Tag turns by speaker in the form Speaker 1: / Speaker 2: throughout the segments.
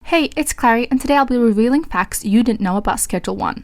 Speaker 1: Hey, it's Clary, and today I'll be revealing facts you didn't know about Schedule 1.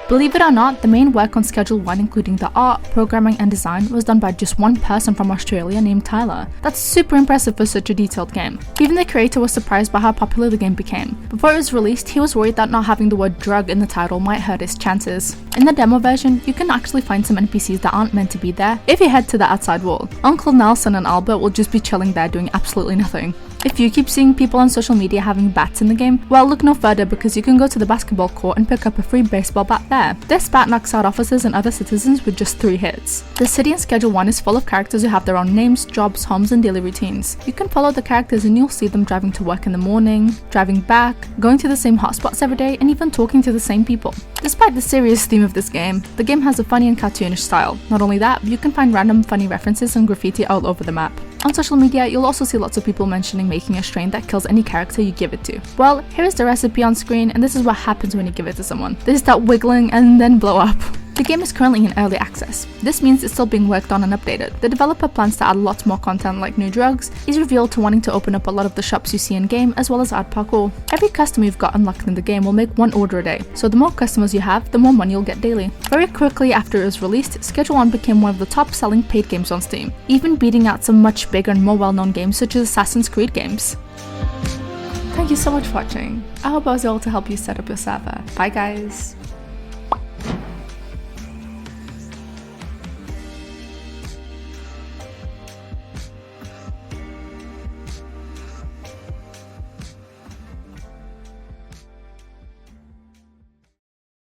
Speaker 1: Believe it or not, the main work on Schedule 1, including the art, programming, and design, was done by just one person from Australia named Tyler. That's super impressive for such a detailed game. Even the creator was surprised by how popular the game became. Before it was released, he was worried that not having the word drug in the title might hurt his chances. In the demo version, you can actually find some NPCs that aren't meant to be there if you head to the outside wall. Uncle Nelson and Albert will just be chilling there doing absolutely nothing. If you keep seeing people on social media having bats in the game, well, look no further because you can go to the basketball court and pick up a free baseball bat there. This bat knocks out officers and other citizens with just 3 hits. The city in Schedule 1 is full of characters who have their own names, jobs, homes, and daily routines. You can follow the characters and you'll see them driving to work in the morning, driving back, going to the same hotspots every day, and even talking to the same people. Despite the serious theme of this game, the game has a funny and cartoonish style. Not only that, you can find random funny references and graffiti all over the map. On social media, you'll also see lots of people mentioning making a strain that kills any character you give it to. Well, here is the recipe on screen, and this is what happens when you give it to someone. They start wiggling and then blow up. The game is currently in early access. This means it's still being worked on and updated. The developer plans to add lots more content like new drugs, is revealed to wanting to open up a lot of the shops you see in game as well as add parkour. Every customer you've got unlocked in the game will make 1 order a day, so the more customers you have, the more money you'll get daily. Very quickly after it was released, Schedule 1 became one of the top selling paid games on Steam, even beating out some much bigger and more well-known games such as Assassin's Creed games. Thank you so much for watching. I hope I was able to help you set up your server. Bye guys!